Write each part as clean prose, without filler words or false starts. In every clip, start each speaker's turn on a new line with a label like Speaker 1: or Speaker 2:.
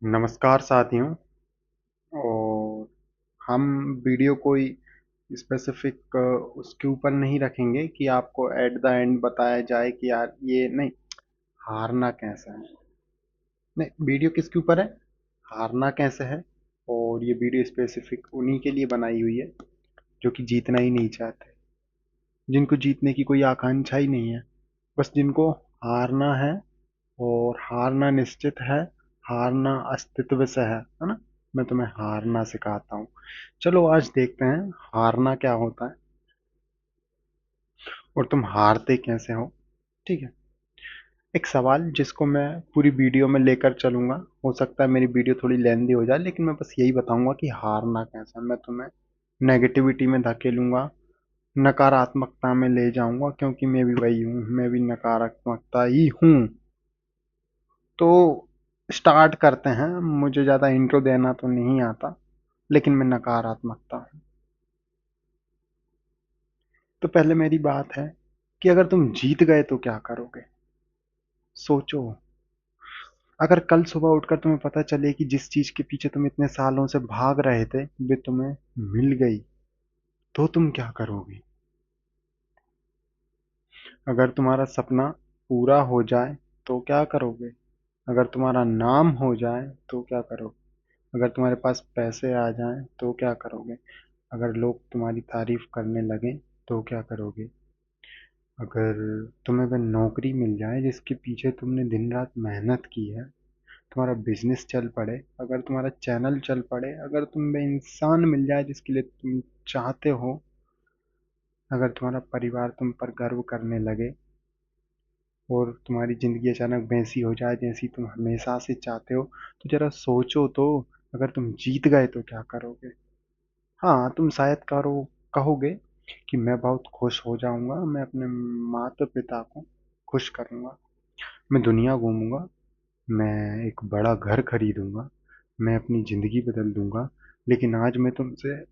Speaker 1: नमस्कार साथियों। और हम वीडियो कोई स्पेसिफिक उसके ऊपर नहीं रखेंगे कि आपको एट द एंड बताया जाए कि यार ये नहीं, हारना कैसा है। नहीं, वीडियो किसके ऊपर है? हारना कैसे है। और ये वीडियो स्पेसिफिक उन्हीं के लिए बनाई हुई है जो कि जीतना ही नहीं चाहते, जिनको जीतने की कोई आकांक्षा ही नहीं है, बस जिनको हारना है। और हारना निश्चित है, हारना अस्तित्व से है ना। मैं तुम्हें हारना सिखाता हूँ। चलो आज देखते हैं हारना क्या होता है और तुम हारते कैसे हो। ठीक है। एक सवाल जिसको मैं पूरी वीडियो में लेकर चलूंगा। हो सकता है मेरी वीडियो थोड़ी लेंदी हो जाए, लेकिन मैं बस यही बताऊंगा कि हारना कैसा है। मैं तुम्हें नेगेटिविटी में धकेलूंगा, नकारात्मकता में ले जाऊंगा, क्योंकि मैं भी वही हूँ, मैं भी नकारात्मकता ही हूँ। तो स्टार्ट करते हैं। मुझे ज़्यादा इंट्रो देना तो नहीं आता, लेकिन मैं नकारात्मकता हूँ। तो पहले मेरी बात है कि अगर तुम जीत गए तो क्या करोगे। सोचो। अगर कल सुबह उठकर तुम्हें पता चले कि जिस चीज के पीछे तुम इतने सालों से भाग रहे थे वे तुम्हें मिल गई, तो तुम क्या करोगे। अगर तुम्हारा सपना पूरा हो जाए तो क्या करोगे। अगर तुम्हारा नाम हो जाए तो क्या करोगे। अगर तुम्हारे पास पैसे आ जाएं तो क्या करोगे। अगर लोग तुम्हारी तारीफ करने लगें तो क्या करोगे। अगर तुम्हें वह नौकरी मिल जाए जिसके पीछे तुमने दिन रात मेहनत की है, तुम्हारा बिजनेस चल पड़े, अगर तुम्हारा चैनल चल पड़े, अगर तुम में इंसान मिल जाए जिसके लिए तुम चाहते हो, अगर तुम्हारा परिवार तुम पर गर्व करने लगे और तुम्हारी जिंदगी अचानक वैसी हो जाए जैसी तुम हमेशा से चाहते हो, तो जरा सोचो तो। अगर तुम जीत गए तो क्या करोगे। हाँ, तुम शायद कहोगे कि मैं बहुत खुश हो जाऊंगा, मैं अपने माता पिता को खुश करूंगा, मैं दुनिया घूमूंगा, मैं एक बड़ा घर खरीदूंगा, मैं अपनी ज़िंदगी बदल दूंगा। लेकिन आज मैं तुमसे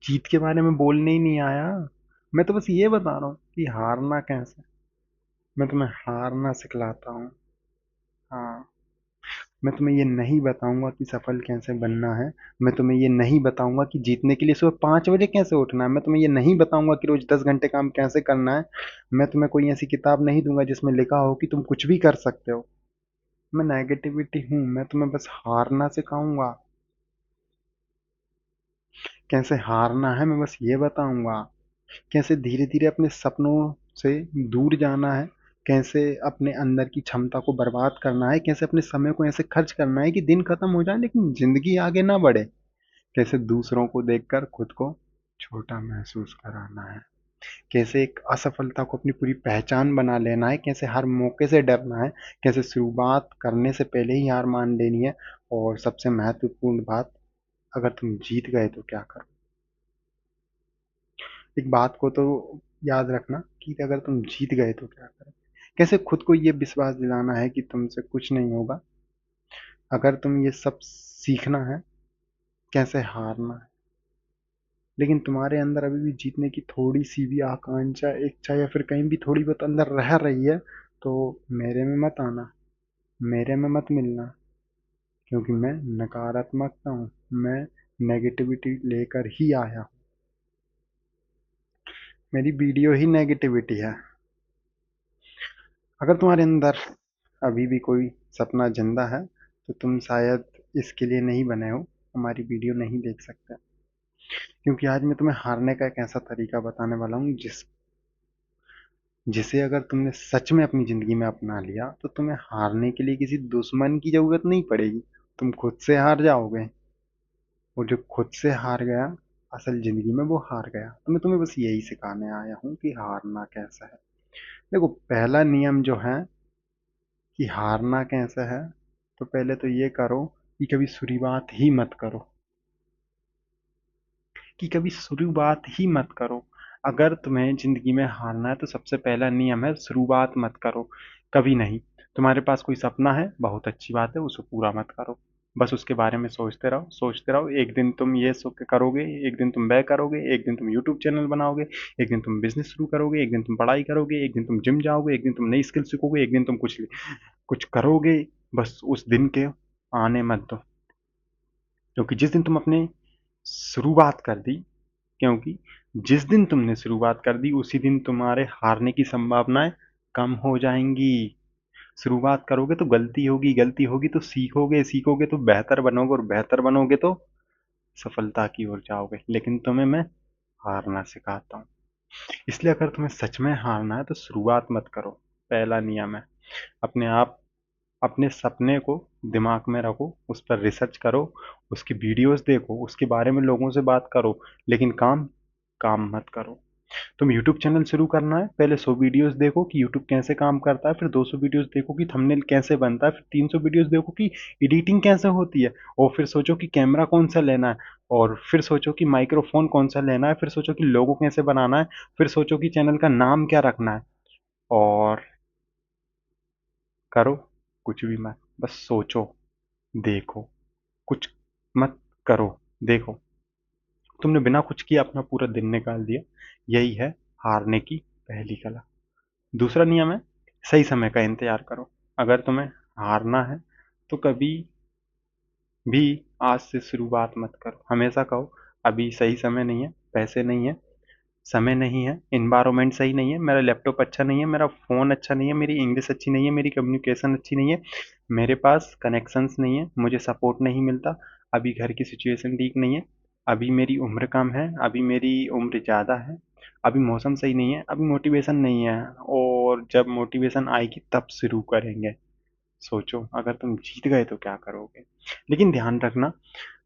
Speaker 1: जीत के बारे में बोलने ही नहीं आया। मैं तो बस ये बता रहा हूँ कि हारना कैसे। मैं तुम्हें हारना सिखलाता हूँ। हाँ। मैं तुम्हें ये नहीं बताऊंगा कि सफल कैसे बनना है। मैं तुम्हें ये नहीं बताऊंगा कि जीतने के लिए सुबह 5 बजे कैसे उठना है। मैं तुम्हें ये नहीं बताऊंगा कि रोज 10 घंटे काम कैसे करना है। मैं तुम्हें कोई ऐसी किताब नहीं दूंगा जिसमें लिखा हो कि तुम कुछ भी कर सकते हो। मैं नेगेटिविटी हूँ, मैं तुम्हें बस हारना सिखाऊंगा। कैसे हारना है मैं बस ये बताऊंगा। कैसे धीरे धीरे अपने सपनों से दूर जाना है, कैसे अपने अंदर की क्षमता को बर्बाद करना है, कैसे अपने समय को ऐसे खर्च करना है कि दिन खत्म हो जाए लेकिन जिंदगी आगे ना बढ़े। कैसे दूसरों को देखकर खुद को छोटा महसूस कराना है। कैसे एक असफलता को अपनी पूरी पहचान बना लेना है, कैसे हर मौके से डरना है, कैसे शुरुआत करने से पहले ही हार मान लेनी है। और सबसे महत्वपूर्ण बात, अगर तुम जीत गए तो क्या करो। एक बात को तो याद रखना कि अगर तुम जीत गए तो क्या करो। कैसे खुद को ये विश्वास दिलाना है कि तुमसे कुछ नहीं होगा। अगर तुम ये सब सीखना है कैसे हारना है, लेकिन तुम्हारे अंदर अभी भी जीतने की थोड़ी सी भी आकांक्षा, इच्छा या फिर कहीं भी थोड़ी बहुत अंदर रह रही है, तो मेरे में मत आना, मेरे में मत मिलना। क्योंकि मैं नकारात्मकता हूँ, मैं नेगेटिविटी लेकर ही आया हूँ। मेरी वीडियो ही नेगेटिविटी है। अगर तुम्हारे अंदर अभी भी कोई सपना जिंदा है तो तुम शायद इसके लिए नहीं बने हो, हमारी वीडियो नहीं देख सकते। क्योंकि आज मैं तुम्हें हारने का एक ऐसा तरीका बताने वाला हूँ जिसे अगर तुमने सच में अपनी जिंदगी में अपना लिया तो तुम्हें हारने के लिए किसी दुश्मन की जरूरत नहीं पड़ेगी। तुम खुद से हार जाओगे। और जो खुद से हार गया असल जिंदगी में वो हार गया। तो मैं तुम्हें बस यही सिखाने आया हूँ कि हारना कैसा है। देखो, पहला नियम जो है कि हारना कैसा है, तो पहले तो ये करो कि कभी शुरुआत ही मत करो। कि कभी शुरुआत ही मत करो। अगर तुम्हें जिंदगी में हारना है तो सबसे पहला नियम है शुरुआत मत करो। कभी नहीं। तुम्हारे पास कोई सपना है, बहुत अच्छी बात है, उसे पूरा मत करो। बस उसके बारे में सोचते रहो, सोचते रहो। एक दिन तुम ये करोगे, एक दिन तुम वह करोगे, एक दिन तुम यूट्यूब चैनल बनाओगे, एक दिन तुम बिजनेस शुरू करोगे, एक दिन तुम पढ़ाई करोगे, एक दिन तुम जिम जाओगे, एक दिन तुम नई स्किल सीखोगे, एक दिन तुम कुछ कुछ करोगे। बस उस दिन के आने मत दो, क्योंकि जिस दिन तुम अपने शुरुआत कर दी क्योंकि जिस दिन तुमने शुरुआत कर दी उसी दिन तुम्हारे हारने की संभावनाएं कम हो जाएंगी। शुरुआत करोगे तो गलती होगी, गलती होगी तो सीखोगे, सीखोगे तो बेहतर बनोगे, और बेहतर बनोगे तो सफलता की ओर जाओगे। लेकिन तुम्हें मैं हारना सिखाता हूँ। इसलिए अगर तुम्हें सच में हारना है तो शुरुआत मत करो। पहला नियम है, अपने आप अपने सपने को दिमाग में रखो, उस पर रिसर्च करो, उसकी वीडियोस देखो, उसके बारे में लोगों से बात करो, लेकिन काम काम मत करो। तुम यूट्यूब चैनल शुरू करना है, पहले 100 वीडियोस देखो कि यूट्यूब कैसे काम करता है, फिर 200 वीडियोस देखो कि थंबनेल कैसे बनता है, फिर 300 वीडियोस देखो कि एडिटिंग कैसे होती है, और फिर सोचो कि कैमरा कौन सा लेना है, और फिर सोचो कि माइक्रोफोन कौन सा लेना है, फिर सोचो कि लोगो कैसे बनाना है, फिर सोचो कि चैनल का नाम क्या रखना है, और करो कुछ भी मत, बस सोचो, देखो, कुछ मत करो, देखो। तुमने बिना कुछ किए अपना पूरा दिन निकाल दिया। यही है हारने की पहली कला। दूसरा नियम है, सही समय का इंतजार करो। अगर तुम्हें हारना है तो कभी भी आज से शुरुआत मत करो। हमेशा कहो अभी सही समय नहीं है, पैसे नहीं है, समय नहीं है, इन्वायरमेंट सही नहीं है, मेरा लैपटॉप अच्छा नहीं है, मेरा फ़ोन अच्छा नहीं है, मेरी इंग्लिश अच्छी नहीं है, मेरी कम्युनिकेशन अच्छी नहीं है, मेरे पास कनेक्शंस नहीं है, मुझे सपोर्ट नहीं मिलता, अभी घर की सिचुएशन ठीक नहीं है, अभी मेरी उम्र कम है, अभी मेरी उम्र ज़्यादा है, अभी मौसम सही नहीं है, अभी मोटिवेशन नहीं है, और जब मोटिवेशन आएगी तब शुरू करेंगे। सोचो अगर तुम जीत गए तो क्या करोगे। लेकिन ध्यान रखना,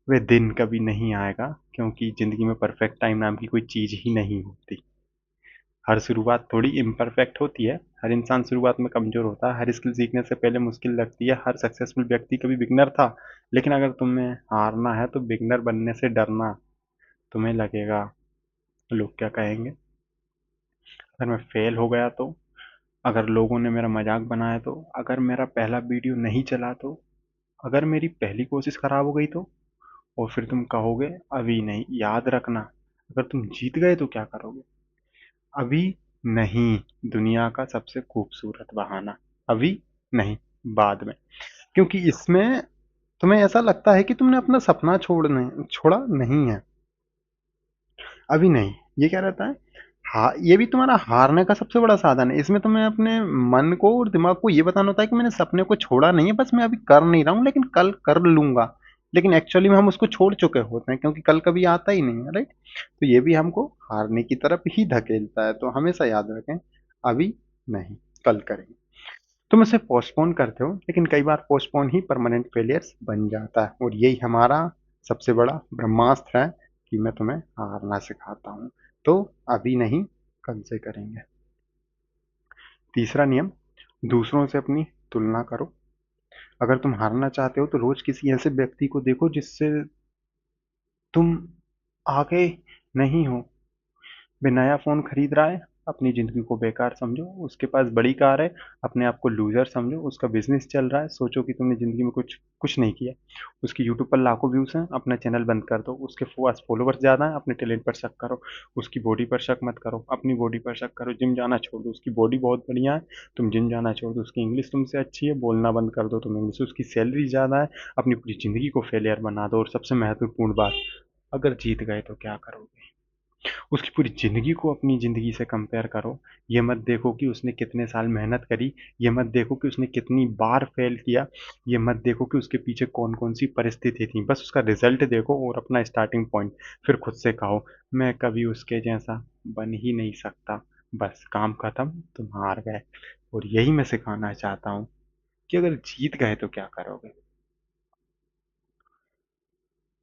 Speaker 1: वह दिन कभी नहीं आएगा, क्योंकि ज़िंदगी में परफेक्ट टाइम नाम की कोई चीज़ ही नहीं होती। हर शुरुआत थोड़ी इम्परफेक्ट होती है, हर इंसान शुरुआत में कमज़ोर होता है, हर स्किल सीखने से पहले मुश्किल लगती है, हर सक्सेसफुल व्यक्ति कभी बिगनर था। लेकिन अगर तुम्हें हारना है तो बिगनर बनने से डरना। तुम्हें लगेगा लोग क्या कहेंगे, अगर मैं फेल हो गया तो, अगर लोगों ने मेरा मजाक बनाया तो, अगर मेरा पहला वीडियो नहीं चला तो, अगर मेरी पहली कोशिश खराब हो गई तो। और फिर तुम कहोगे अभी नहीं। याद रखना, अगर तुम जीत गए तो क्या करोगे। अभी नहीं, दुनिया का सबसे खूबसूरत बहाना। अभी नहीं, बाद में। क्योंकि इसमें तुम्हें ऐसा लगता है कि तुमने अपना सपना छोड़ा नहीं है। अभी नहीं, ये क्या रहता है, हाँ, ये भी तुम्हारा हारने का सबसे बड़ा साधन है। इसमें तुम्हें अपने मन को और दिमाग को ये बताना होता है कि मैंने सपने को छोड़ा नहीं है, बस मैं अभी कर नहीं रहा हूँ, लेकिन कल कर लूंगा। लेकिन एक्चुअली में हम उसको छोड़ चुके होते हैं, क्योंकि कल कभी आता ही नहीं है, राइट। तो ये भी हमको हारने की तरफ ही धकेलता है। तो हमेशा याद रखें, अभी नहीं, कल करेंगे। तुम इसे पोस्टपोन करते हो, लेकिन कई बार पोस्टपोन ही परमानेंट फेलियर्स बन जाता है, और यही हमारा सबसे बड़ा ब्रह्मास्त्र है कि मैं तुम्हें हारना सिखाता हूँ। तो अभी नहीं, कल से करेंगे। तीसरा नियम, दूसरों से अपनी तुलना करो। अगर तुम हारना चाहते हो तो रोज किसी ऐसे व्यक्ति को देखो जिससे तुम आगे नहीं हो। वे नया फ़ोन खरीद रहा है, अपनी ज़िंदगी को बेकार समझो। उसके पास बड़ी कार है, अपने आप को लूज़र समझो। उसका बिज़नेस चल रहा है, सोचो कि तुमने ज़िंदगी में कुछ कुछ नहीं किया। उसकी यूट्यूब पर लाखों व्यूज़ हैं, अपना चैनल बंद कर दो। उसके पास फॉलोवर्स ज़्यादा हैं, अपने टैलेंट पर शक करो। उसकी बॉडी पर शक मत करो, अपनी बॉडी पर शक करो। जिम जाना छोड़ दो, उसकी बॉडी बहुत बढ़िया है, तुम जिम जाना छोड़ दो। उसकी इंग्लिश तुमसे अच्छी है, बोलना बंद कर दो तुम इंग्लिश। उसकी सैलरी ज़्यादा है, अपनी पूरी ज़िंदगी को फेलियर बना दो। और सबसे महत्वपूर्ण बात, अगर जीत गए तो क्या करोगे। उसकी पूरी ज़िंदगी को अपनी ज़िंदगी से कंपेयर करो। ये मत देखो कि उसने कितने साल मेहनत करी, ये मत देखो कि उसने कितनी बार फेल किया, ये मत देखो कि उसके पीछे कौन-कौन सी परिस्थिति थी। बस उसका रिज़ल्ट देखो और अपना स्टार्टिंग पॉइंट। फिर खुद से कहो, मैं कभी उसके जैसा बन ही नहीं सकता। बस काम खत्म, तुम हार गए। और यही मैं सिखाना चाहता हूँ कि अगर जीत गए तो क्या करोगे।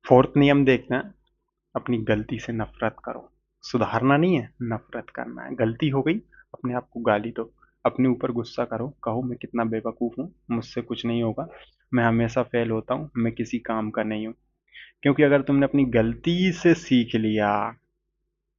Speaker 1: फोर्थ नियम देखना है, अपनी गलती से नफरत करो। सुधारना नहीं है, नफरत करना है। गलती हो गई, अपने आप को गाली दो, अपने ऊपर गुस्सा करो, कहो मैं कितना बेवकूफ़ हूँ, मुझसे कुछ नहीं होगा, मैं हमेशा फेल होता हूँ, मैं किसी काम का नहीं हूँ। क्योंकि अगर तुमने अपनी गलती से सीख लिया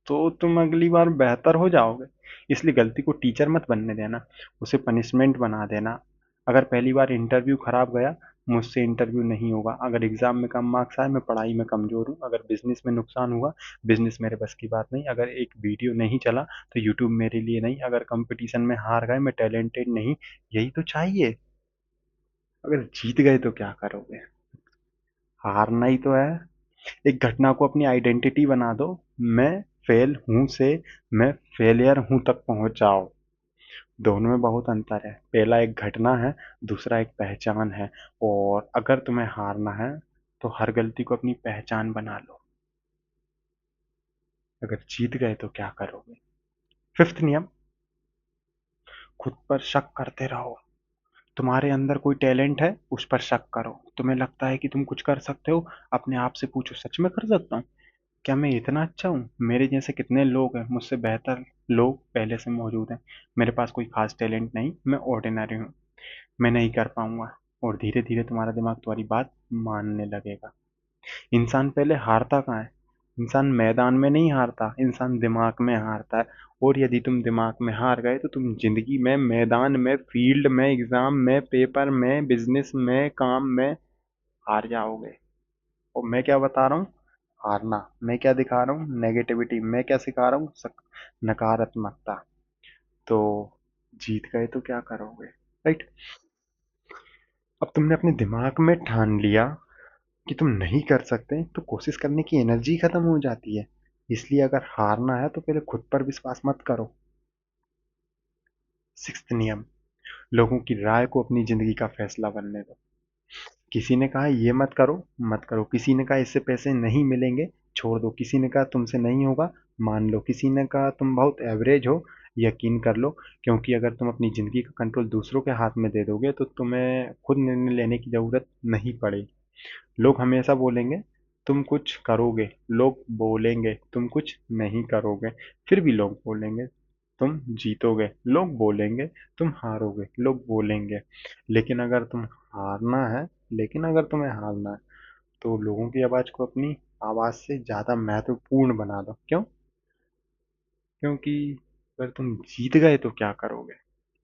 Speaker 1: तो तुम अगली बार बेहतर हो जाओगे। इसलिए गलती को टीचर मत बनने देना, उसे पनिशमेंट बना देना। अगर पहली बार इंटरव्यू खराब गया, मुझसे इंटरव्यू नहीं होगा। अगर एग्जाम में कम मार्क्स आए, मैं पढ़ाई में कमजोर हूँ। अगर बिजनेस में नुकसान हुआ, बिजनेस मेरे बस की बात नहीं। अगर एक वीडियो नहीं चला तो यूट्यूब मेरे लिए नहीं। अगर कंपटीशन में हार गए, मैं टैलेंटेड नहीं। यही तो चाहिए। अगर जीत गए तो क्या करोगे? हारना ही तो है। एक घटना को अपनी आइडेंटिटी बना दो। मैं फेल हूं से मैं फेलियर हूं तक पहुंच जाओ। दोनों में बहुत अंतर है। पहला एक घटना है, दूसरा एक पहचान है। और अगर तुम्हें हारना है तो हर गलती को अपनी पहचान बना लो। अगर जीत गए तो क्या करोगे? फिफ्थ नियम, खुद पर शक करते रहो। तुम्हारे अंदर कोई टैलेंट है, उस पर शक करो। तुम्हें लगता है कि तुम कुछ कर सकते हो, अपने आप से पूछो, सच में कर सकता हूँ? क्या मैं इतना अच्छा हूँ? मेरे जैसे कितने लोग हैं, मुझसे बेहतर लोग पहले से मौजूद हैं। मेरे पास कोई खास टैलेंट नहीं, मैं ऑर्डिनरी हूँ। मैं नहीं कर पाऊंगा। और धीरे धीरे तुम्हारा दिमाग तुम्हारी बात मानने लगेगा। इंसान पहले हारता कहाँ है? इंसान मैदान में नहीं हारता, इंसान दिमाग में हारता है। और यदि तुम दिमाग में हार गए तो तुम जिंदगी में, मैदान में, फील्ड में, एग्जाम में, पेपर में, बिजनेस में, काम में हार जाओगे। और मैं क्या बता रहा हूँ? हारना। मैं क्या दिखा रहा हूँ? नेगेटिविटी। मैं क्या सिखा रहा हूँ? नकारात्मकता। तो जीत गए तो क्या करोगे? राइट। अब तुमने अपने दिमाग में ठान लिया कि तुम नहीं कर सकते, तो कोशिश करने की एनर्जी खत्म हो जाती है। इसलिए अगर हारना है तो पहले खुद पर विश्वास मत करो। सिक्स्थ नियम, लोगों की राय को अपनी जिंदगी का फैसला बनने दो। किसी ने कहा ये मत करो, मत करो। किसी ने कहा इससे पैसे नहीं मिलेंगे, छोड़ दो। किसी ने कहा तुमसे नहीं होगा, मान लो। किसी ने कहा तुम बहुत एवरेज हो, यकीन कर लो। क्योंकि अगर तुम अपनी जिंदगी का कंट्रोल दूसरों के हाथ में दे दोगे तो तुम्हें खुद निर्णय लेने की जरूरत नहीं पड़ेगी। लोग हमेशा बोलेंगे तुम कुछ करोगे, लोग बोलेंगे तुम कुछ नहीं करोगे, फिर भी लोग बोलेंगे तुम जीतोगे, लोग बोलेंगे तुम हारोगे, लोग बोलेंगे। लेकिन अगर तुम हारना है लेकिन अगर तुम्हें हारना है तो लोगों की आवाज को अपनी आवाज से ज्यादा महत्वपूर्ण बना दो। क्यों? क्योंकि अगर तुम जीत गए तो क्या करोगे?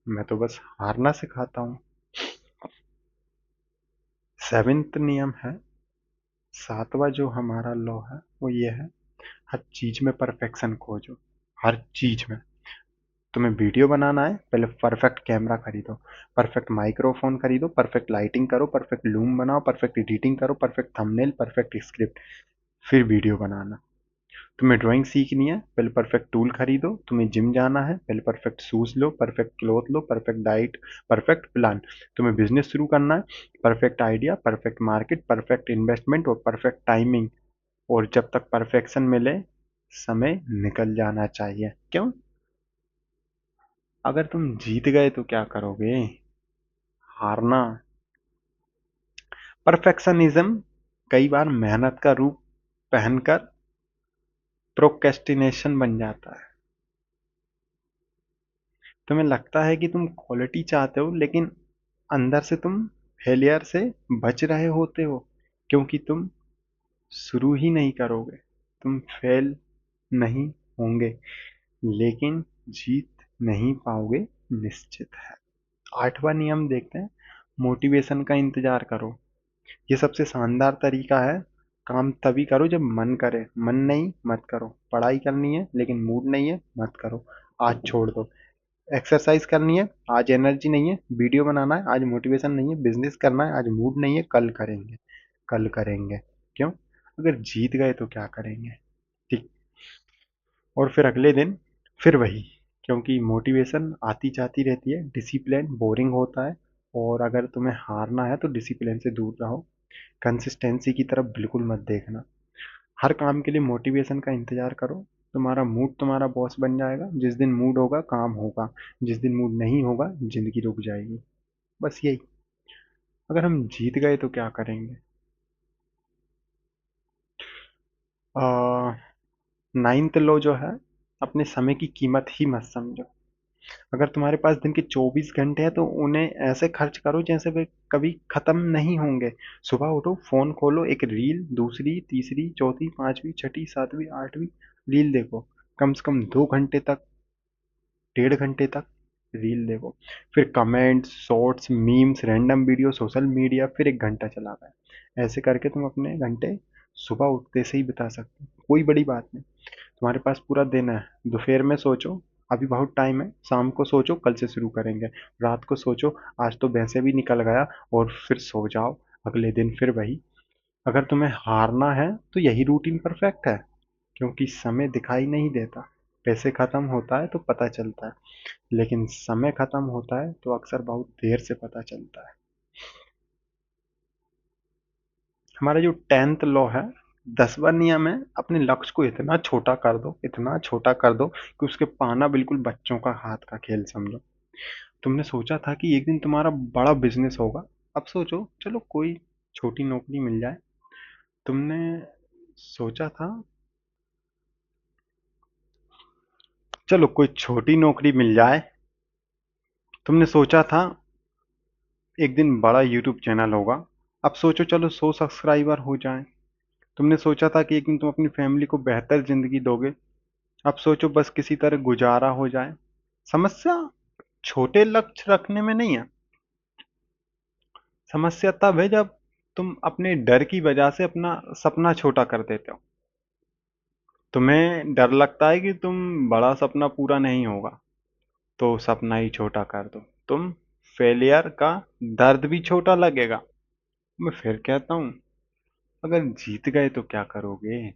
Speaker 1: मैं तो बस हारना सिखाता हूँ। सेवेंथ नियम है, सातवां जो हमारा लॉ है वो ये है, हर चीज में परफेक्शन खोजो। हर चीज में। तुम्हें वीडियो बनाना है, पहले परफेक्ट कैमरा खरीदो, परफेक्ट माइक्रोफोन खरीदो, परफेक्ट लाइटिंग करो, परफेक्ट लूम बनाओ, परफेक्ट एडिटिंग करो, परफेक्ट थंबनेल, परफेक्ट स्क्रिप्ट, फिर वीडियो बनाना। तुम्हें ड्राइंग सीखनी है, पहले परफेक्ट टूल खरीदो। तुम्हें जिम जाना है, पहले परफेक्ट शूज लो, परफेक्ट क्लोथ लो, परफेक्ट डाइट, परफेक्ट प्लान। तुम्हें बिजनेस शुरू करना है, perfect idea, perfect market, perfect investment और परफेक्ट टाइमिंग। और जब तक परफेक्शन मिले, समय निकल जाना चाहिए। क्यों? अगर तुम जीत गए तो क्या करोगे? हारना। परफेक्शनिज्म कई बार मेहनत का रूप पहनकर प्रोक्रेस्टिनेशन बन जाता है। तुम्हें लगता है कि तुम क्वालिटी चाहते हो, लेकिन अंदर से तुम फेलियर से बच रहे होते हो, क्योंकि तुम शुरू ही नहीं करोगे। तुम फेल नहीं होंगे, लेकिन जीत नहीं पाओगे, निश्चित है। आठवां नियम देखते हैं, मोटिवेशन का इंतजार करो। ये सबसे शानदार तरीका है। काम तभी करो जब मन करे, मन नहीं मत करो। पढ़ाई करनी है लेकिन मूड नहीं है, मत करो, आज छोड़ दो। एक्सरसाइज करनी है, आज एनर्जी नहीं है। वीडियो बनाना है, आज मोटिवेशन नहीं है। बिजनेस करना है, आज मूड नहीं है, कल करेंगे, कल करेंगे। क्यों? अगर जीत गए तो क्या करेंगे? ठीक। और फिर अगले दिन फिर वही। क्योंकि मोटिवेशन आती जाती रहती है, डिसिप्लिन बोरिंग होता है। और अगर तुम्हें हारना है तो डिसिप्लिन से दूर रहो। कंसिस्टेंसी की तरफ बिल्कुल मत देखना। हर काम के लिए मोटिवेशन का इंतजार करो। तुम्हारा मूड तुम्हारा बॉस बन जाएगा। जिस दिन मूड होगा काम होगा, जिस दिन मूड नहीं होगा जिंदगी रुक जाएगी। बस यही। अगर हम जीत गए तो क्या करेंगे? नाइन्थ लॉ जो है, अपने समय की कीमत ही मत समझो। अगर तुम्हारे पास दिन के 24 घंटे हैं तो उन्हें ऐसे खर्च करो जैसे वे कभी खत्म नहीं होंगे। सुबह उठो, फोन खोलो, एक रील, दूसरी, तीसरी, चौथी, पांचवी, छठी, सातवीं, आठवीं रील देखो। कम से कम 2 घंटे तक, 1.5 घंटे तक रील देखो। फिर comments, shorts, memes, random video, social media, फिर 1 घंटा चला गया। ऐसे करके तुम अपने घंटे सुबह उठते से ही बिता सकते हो। कोई बड़ी बात नहीं। तुम्हारे पास पूरा दिन है। दोपहर में सोचो, अभी बहुत टाइम है, शाम को सोचो कल से शुरू करेंगे, रात को सोचो आज तो वैसे भी निकल गया, और फिर सो जाओ, अगले दिन फिर वही। अगर तुम्हें हारना है तो यही रूटीन परफेक्ट है, क्योंकि समय दिखाई नहीं देता। पैसे खत्म होता है तो पता चलता है, लेकिन समय खत्म होता है तो अक्सर बहुत देर से पता चलता है। हमारा जो 10th लॉ है, 10वां नियम है, अपने लक्ष्य को इतना छोटा कर दो, इतना छोटा कर दो कि उसके पाना बिल्कुल बच्चों का हाथ का खेल समझो। तुमने सोचा था कि एक दिन तुम्हारा बड़ा बिजनेस होगा, अब सोचो चलो कोई छोटी नौकरी मिल जाए। तुमने सोचा था, चलो कोई छोटी नौकरी मिल जाए। तुमने सोचा था एक दिन बड़ा यूट्यूब चैनल होगा, अब सोचो चलो 100 सब्सक्राइबर हो जाएं। तुमने सोचा था कि एक दिन तुम अपनी फैमिली को बेहतर जिंदगी दोगे, अब सोचो बस किसी तरह गुजारा हो जाए। समस्या छोटे लक्ष्य रखने में नहीं है, समस्या तब है जब तुम अपने डर की वजह से अपना सपना छोटा कर देते हो। तुम्हें डर लगता है कि तुम बड़ा सपना पूरा नहीं होगा, तो सपना ही छोटा कर दो। तुम फेलियर का दर्द भी छोटा लगेगा। मैं फिर कहता हूँ, अगर जीत गए तो क्या करोगे?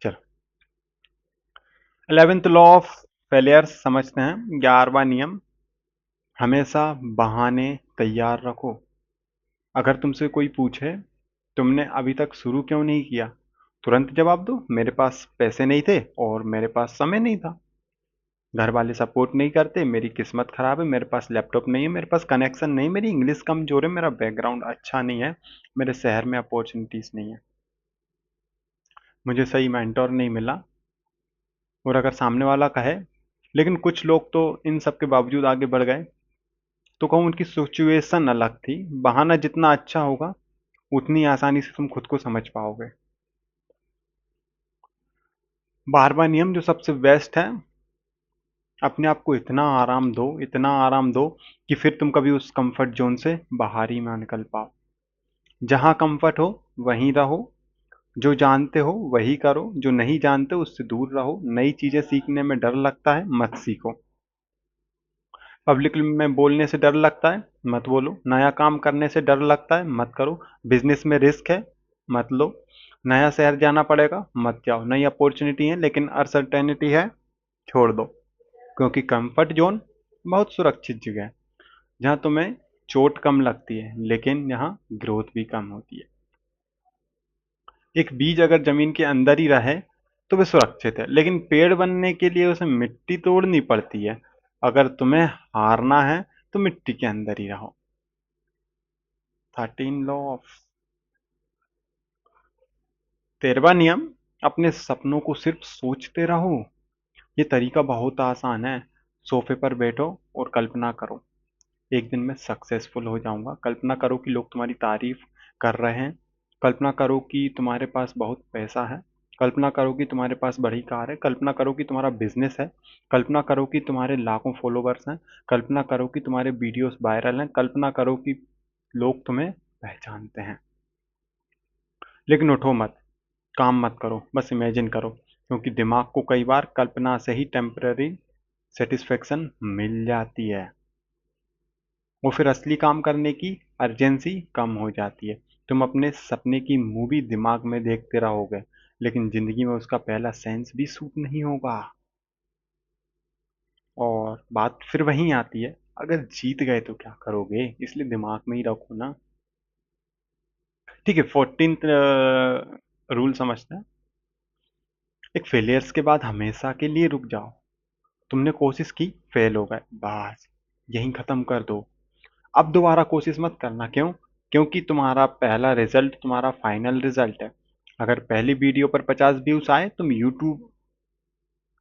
Speaker 1: चलो, 11th लॉ ऑफ फेलियर समझते हैं। 11वां नियम, हमेशा बहाने तैयार रखो। अगर तुमसे कोई पूछे तुमने अभी तक शुरू क्यों नहीं किया, तुरंत जवाब दो मेरे पास पैसे नहीं थे और मेरे पास समय नहीं था, घर वाले सपोर्ट नहीं करते, मेरी किस्मत खराब है, मेरे पास लैपटॉप नहीं है, मेरे पास कनेक्शन नहीं, मेरी इंग्लिश कमजोर है, मेरा बैकग्राउंड अच्छा नहीं है, मेरे शहर में अपॉर्चुनिटीज नहीं है, मुझे सही मेंटोर नहीं मिला। और अगर सामने वाला कहे लेकिन कुछ लोग तो इन सब के बावजूद आगे बढ़ गए, तो कहूँ उनकी सिचुएशन अलग थी। बहाना जितना अच्छा होगा उतनी आसानी से तुम खुद को समझ पाओगे। 12वां नियम जो सबसे बेस्ट है, अपने आप को इतना आराम दो, इतना आराम दो कि फिर तुम कभी उस कंफर्ट जोन से बाहर ही ना निकल पाओ। जहां कंफर्ट हो वहीं रहो, जो जानते हो वही करो, जो नहीं जानते उससे दूर रहो। नई चीजें सीखने में डर लगता है, मत सीखो। पब्लिक में बोलने से डर लगता है, मत बोलो। नया काम करने से डर लगता है, मत करो। बिजनेस में रिस्क है, मत लो। नया शहर जाना पड़ेगा, मत जाओ। नई अपॉर्चुनिटी है लेकिन अनसर्टेनिटी है, छोड़ दो। क्योंकि कंफर्ट जोन बहुत सुरक्षित जगह है, जहाँ तुम्हें चोट कम लगती है लेकिन यहाँ ग्रोथ भी कम होती है। एक बीज अगर जमीन के अंदर ही रहे तो वे सुरक्षित है, लेकिन पेड़ बनने के लिए उसे मिट्टी तोड़नी पड़ती है। अगर तुम्हें हारना है तो मिट्टी के अंदर ही रहो। 13 लॉ ऑफ 13वां नियम, अपने सपनों को सिर्फ सोचते रहो। ये तरीका बहुत आसान है। सोफे पर बैठो और कल्पना करो, एक दिन मैं सक्सेसफुल हो जाऊंगा। कल्पना करो कि लोग तुम्हारी तारीफ कर रहे हैं। कल्पना करो कि तुम्हारे पास बहुत पैसा है। कल्पना करो कि तुम्हारे पास बड़ी कार है। कल्पना करो कि तुम्हारा बिजनेस है। कल्पना करो कि तुम्हारे लाखों फॉलोवर्स हैं। कल्पना करो कि तुम्हारे वीडियोस वायरल हैं। कल्पना करो कि लोग तुम्हें पहचानते हैं। लेकिन उठो मत, काम मत करो, बस इमेजिन करो, क्योंकि दिमाग को कई बार कल्पना से ही टेम्पररी सेटिस्फेक्शन मिल जाती है। वो फिर असली काम करने की अर्जेंसी कम हो जाती है। तुम अपने सपने की मूवी दिमाग में देखते रहोगे, लेकिन जिंदगी में उसका पहला सेंस भी सूट नहीं होगा। और बात फिर वहीं आती है, अगर जीत गए तो क्या करोगे, इसलिए दिमाग में ही रखो ना। ठीक है, 14th रूल समझते हैं। एक फेलियर्स के बाद हमेशा के लिए रुक जाओ। तुमने कोशिश की, फेल हो गए, बस यहीं खत्म कर दो। अब दोबारा कोशिश मत करना। क्यों? क्योंकि तुम्हारा पहला रिजल्ट तुम्हारा फाइनल रिजल्ट है। अगर पहली वीडियो पर 50 व्यूज आए, तुम यूट्यूब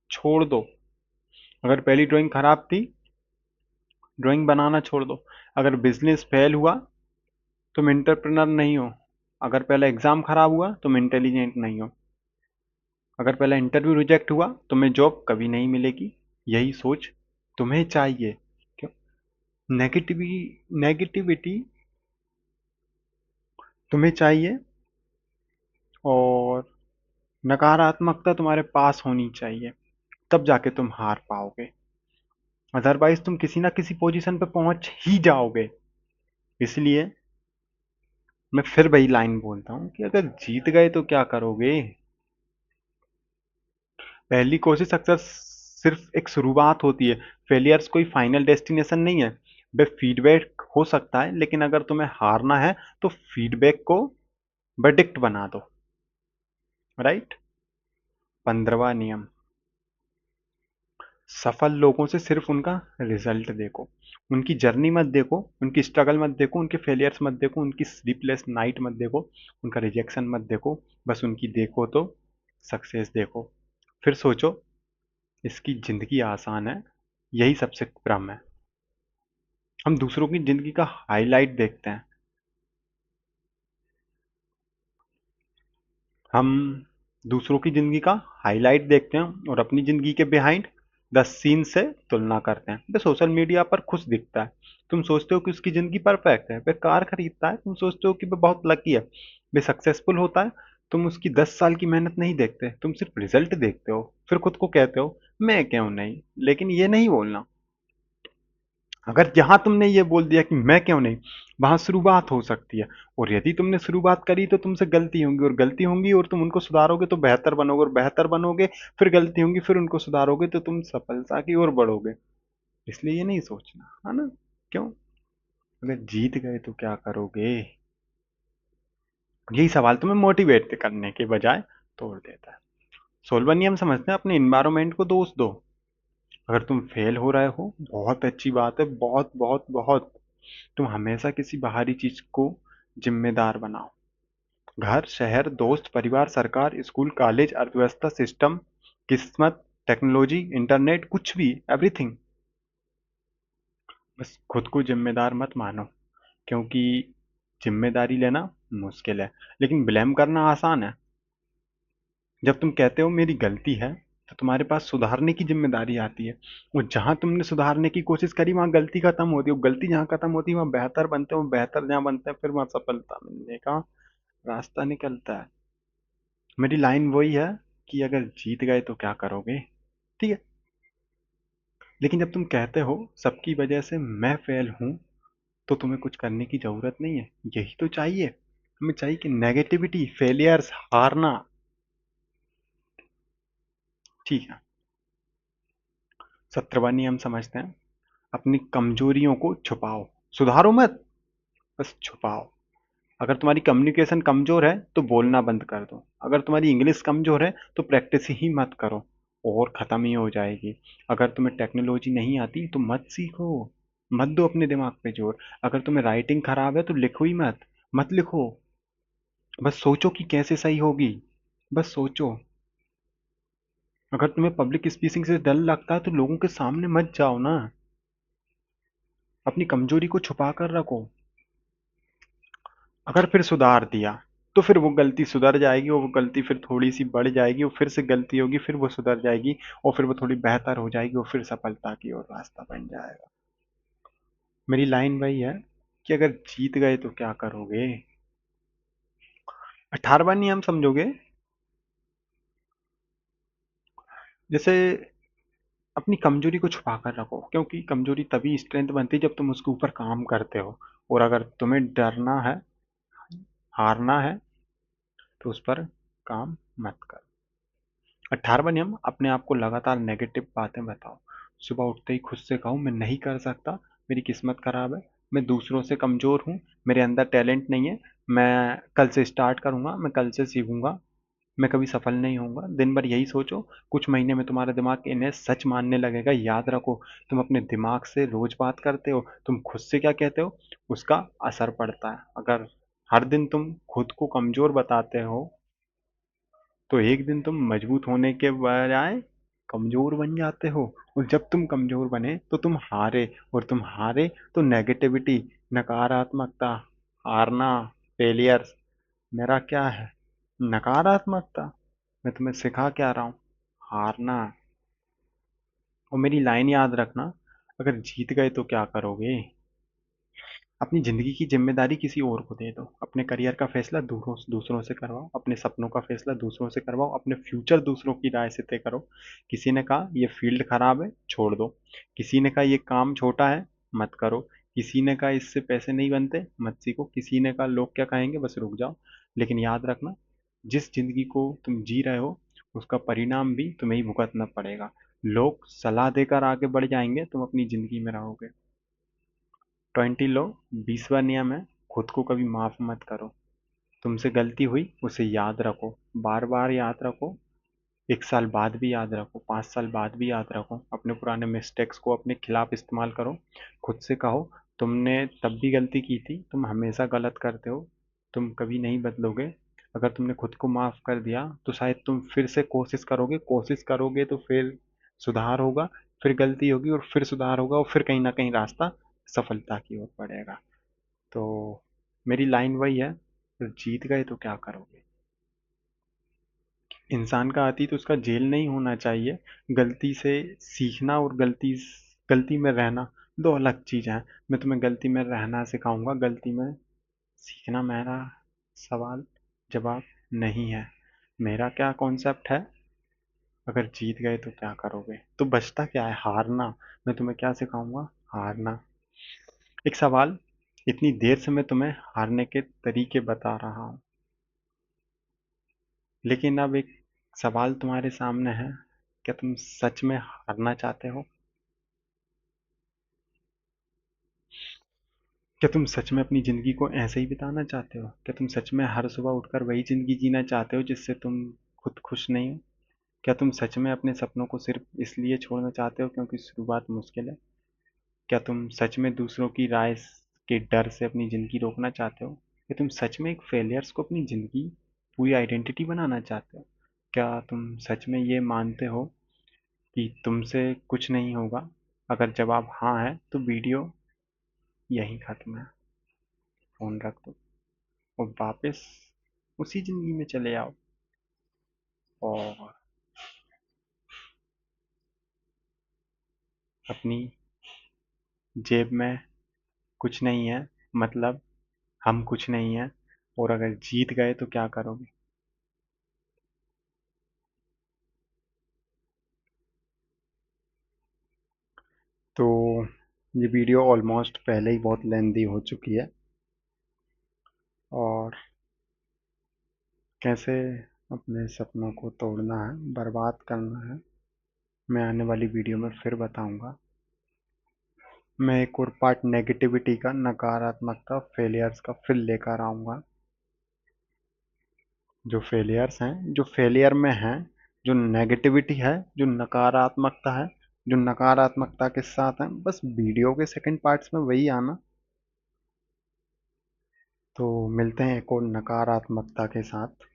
Speaker 1: छोड़ दो। अगर पहली ड्राइंग खराब थी, ड्राइंग बनाना छोड़ दो। अगर बिजनेस फेल हुआ, तुम एंटरप्रेनर नहीं हो। अगर पहला एग्जाम खराब हुआ, तुम इंटेलिजेंट नहीं हो। अगर पहला इंटरव्यू रिजेक्ट हुआ, तुम्हें जॉब कभी नहीं मिलेगी। यही सोच तुम्हें चाहिए। क्यों? नेगेटिविटी तुम्हें चाहिए, और नकारात्मकता तुम्हारे पास होनी चाहिए। तब जाके तुम हार पाओगे। अदरवाइज तुम किसी ना किसी पोजीशन पे पहुंच ही जाओगे। इसलिए मैं फिर वही लाइन बोलता हूँ कि अगर जीत गए तो क्या करोगे। पहली कोशिश अक्सर सिर्फ एक शुरुआत होती है। फेलियर्स कोई फाइनल डेस्टिनेशन नहीं है। वे फीडबैक हो सकता है, लेकिन अगर तुम्हें हारना है तो फीडबैक को वर्डिक्ट बना दो। राइट। 15वां नियम, सफल लोगों से सिर्फ उनका रिजल्ट देखो, उनकी जर्नी मत देखो, उनकी स्ट्रगल मत देखो, उनके फेलियर्स मत देखो, उनकी स्लीपलेस नाइट मत देखो, उनका रिजेक्शन मत देखो। बस उनकी देखो तो सक्सेस देखो। फिर सोचो, इसकी जिंदगी आसान है, यही सबसे भ्रम है। हम दूसरों की जिंदगी का हाईलाइट देखते हैं। हम दूसरों की जिंदगी का हाईलाइट देखते हैं और अपनी जिंदगी के बिहाइंड द सीन से तुलना करते हैं। वे सोशल मीडिया पर खुश दिखता है, तुम सोचते हो कि उसकी जिंदगी परफेक्ट है। वे कार खरीदता है, तुम सोचते हो कि वह बहुत लकी है। वे सक्सेसफुल होता है, तुम उसकी 10 साल की मेहनत नहीं देखते, तुम सिर्फ रिजल्ट देखते हो। फिर खुद को कहते हो मैं क्यों नहीं। लेकिन ये नहीं बोलना, अगर जहां तुमने ये बोल दिया कि मैं क्यों नहीं, वहां शुरुआत हो सकती है। और यदि तुमने शुरुआत करी तो तुमसे गलती होंगी, और गलती होंगी और तुम उनको सुधारोगे तो बेहतर बनोगे, और बेहतर बनोगे, फिर गलती होंगी, फिर उनको सुधारोगे तो तुम सफलता की ओर बढ़ोगे। इसलिए ये नहीं सोचना, है ना। क्यों? अगर जीत गए तो क्या करोगे, यही सवाल तुम्हें मोटिवेट करने के बजाय तोड़ देता है। 16वां नियम समझते हैं, अपने इन्वायरमेंट को दोष दो। अगर तुम फेल हो रहे हो, बहुत अच्छी बात है, बहुत बहुत बहुत। तुम हमेशा किसी बाहरी चीज को जिम्मेदार बनाओ। घर, शहर, दोस्त, परिवार, सरकार, स्कूल, कॉलेज, अर्थव्यवस्था, सिस्टम, किस्मत, टेक्नोलॉजी, इंटरनेट, कुछ भी, एवरीथिंग। बस खुद को जिम्मेदार मत मानो, क्योंकि जिम्मेदारी लेना मुश्किल है, लेकिन ब्लेम करना आसान है। जब तुम कहते हो मेरी गलती है, तो तुम्हारे पास सुधारने की जिम्मेदारी आती है। और जहां तुमने सुधारने की कोशिश करी वहां गलती खत्म होती है, और गलती जहां खत्म होती है वहां बेहतर बनते हो, बेहतर जहां बनते हैं फिर वहां सफलता मिलने का रास्ता निकलता है। मेरी लाइन वही है कि अगर जीत गए तो क्या करोगे, ठीक है। लेकिन जब तुम कहते हो सबकी वजह से मैं फेल हूं, तो तुम्हें कुछ करने की जरूरत नहीं है। यही तो चाहिए। हमें चाहिए कि नेगेटिविटी, फेलियर्स, हारना, ठीक है। 17वां नियम समझते हैं, अपनी कमजोरियों को छुपाओ, सुधारो मत, बस छुपाओ। अगर तुम्हारी कम्युनिकेशन कमजोर है तो बोलना बंद कर दो। अगर तुम्हारी इंग्लिश कमजोर है तो प्रैक्टिस ही मत करो, और खत्म ही हो जाएगी। अगर तुम्हें टेक्नोलॉजी नहीं आती तो मत सीखो, मत दो अपने दिमाग पे जोर। अगर तुम्हें राइटिंग खराब है तो लिखो ही मत, मत लिखो। बस सोचो कि कैसे सही होगी, बस सोचो। अगर तुम्हें पब्लिक स्पीकिंग से डर लगता है तो लोगों के सामने मत जाओ ना, अपनी कमजोरी को छुपा कर रखो। अगर फिर सुधार दिया तो फिर वो गलती सुधर जाएगी, और वो गलती फिर थोड़ी सी बढ़ जाएगी, और फिर से गलती होगी, फिर वो सुधर जाएगी, और फिर वो थोड़ी बेहतर हो जाएगी, और फिर सफलता की ओर रास्ता बन जाएगा। मेरी लाइन वही है कि अगर जीत गए तो क्या करोगे। 18वां नियम समझोगे, जैसे अपनी कमजोरी को छुपा कर रखो, क्योंकि कमजोरी तभी स्ट्रेंथ बनती है जब तुम उसके ऊपर काम करते हो। और अगर तुम्हें डरना है, हारना है, तो उस पर काम मत करो। 18वां नियम, अपने आप को लगातार नेगेटिव बातें बताओ। सुबह उठते ही खुद से कहो मैं नहीं कर सकता, मेरी किस्मत खराब है, मैं दूसरों से कमजोर हूँ, मेरे अंदर टैलेंट नहीं है, मैं कल से स्टार्ट करूंगा, मैं कल से सीखूंगा, मैं कभी सफल नहीं होऊंगा। दिन भर यही सोचो, कुछ महीने में तुम्हारा दिमाग इन्हें सच मानने लगेगा। याद रखो, तुम अपने दिमाग से रोज बात करते हो, तुम खुद से क्या कहते हो उसका असर पड़ता है। अगर हर दिन तुम खुद को कमजोर बताते हो, तो एक दिन तुम मजबूत होने के बजाय कमजोर बन जाते हो। और जब तुम कमजोर बने तो तुम हारे, और तुम हारे तो नेगेटिविटी, नकारात्मकता, हारना, फेलियर्स, मेरा क्या है, नकारात्मकता। मैं तुम्हें सिखा क्या रहा हूँ, हारना। और मेरी लाइन याद रखना, अगर जीत गए तो क्या करोगे। अपनी ज़िंदगी की ज़िम्मेदारी किसी और को दे दो। अपने करियर का फ़ैसला दूसरों से करवाओ, अपने सपनों का फ़ैसला दूसरों से करवाओ, अपने फ्यूचर दूसरों की राय से तय करो। किसी ने कहा ये फ़ील्ड खराब है, छोड़ दो। किसी ने कहा ये काम छोटा है, मत करो। किसी ने कहा इससे पैसे नहीं बनते, मत सीखो। किसी ने कहा लोग क्या कहेंगे, बस रुक जाओ। लेकिन याद रखना, जिस ज़िंदगी को तुम जी रहे हो, उसका परिणाम भी तुम्हें ही भुगतना पड़ेगा। लोग सलाह देकर आगे बढ़ जाएंगे, तुम अपनी ज़िंदगी में रहोगे। 20 लो, 20वां नियम है, खुद को कभी माफ मत करो। तुमसे गलती हुई उसे याद रखो, बार बार याद रखो। 1 साल बाद भी याद रखो, 5 साल बाद भी याद रखो। अपने पुराने मिस्टेक्स को अपने खिलाफ इस्तेमाल करो। खुद से कहो तुमने तब भी गलती की थी, तुम हमेशा गलत करते हो, तुम कभी नहीं बदलोगे। अगर तुमने खुद को माफ कर दिया तो शायद तुम फिर से कोशिश करोगे तो फिर सुधार होगा, फिर गलती होगी और फिर सुधार होगा और फिर कहीं ना कहीं रास्ता सफलता की ओर बढ़ेगा। तो मेरी लाइन वही है, फिर जीत गए तो क्या करोगे। इंसान का अतीत उसका जेल नहीं होना चाहिए। गलती से सीखना और गलती में रहना दो अलग चीज़ हैं। मैं तुम्हें गलती में रहना सिखाऊंगा, गलती में सीखना मेरा सवाल जवाब नहीं है। मेरा क्या कॉन्सेप्ट है, अगर जीत गए तो क्या करोगे, तो बचता क्या है, हारना। मैं तुम्हें क्या सिखाऊंगा, हारना। एक सवाल, इतनी देर से मैं तुम्हें हारने के तरीके बता रहा हूँ, लेकिन अब एक सवाल तुम्हारे सामने है, क्या तुम सच में हारना चाहते हो? क्या तुम सच में अपनी ज़िंदगी को ऐसे ही बिताना चाहते हो? क्या तुम सच में हर सुबह उठकर वही ज़िंदगी जीना चाहते हो जिससे तुम खुद खुश नहीं हो? क्या तुम सच में अपने सपनों को सिर्फ इसलिए छोड़ना चाहते हो क्योंकि शुरुआत मुश्किल है? क्या तुम सच में दूसरों की राय के डर से अपनी ज़िंदगी रोकना चाहते हो? क्या तुम सच में एक फेलियर्स को अपनी ज़िंदगी पूरी आइडेंटिटी बनाना चाहते हो? क्या तुम सच में ये मानते हो कि तुमसे कुछ नहीं होगा? अगर जवाब हाँ है तो वीडियो यहीं ख़त्म है। फ़ोन रख दो और वापस उसी ज़िंदगी में चले आओ। और अपनी जेब में कुछ नहीं है, मतलब हम कुछ नहीं है। और अगर जीत गए तो क्या करोगे? तो ये वीडियो ऑलमोस्ट पहले ही बहुत लेंदी हो चुकी है। और कैसे अपने सपनों को तोड़ना है, बर्बाद करना है, मैं आने वाली वीडियो में फिर बताऊंगा। मैं एक और पार्ट नेगेटिविटी का, नकारात्मकता, फेलियर्स का फिर लेकर आऊंगा। जो फेलियर्स हैं, जो फेलियर में हैं, जो नेगेटिविटी है, जो नकारात्मकता है, जो नकारात्मकता के साथ है, बस वीडियो के सेकंड पार्ट्स में वही आना। तो मिलते हैं एक और नकारात्मकता के साथ।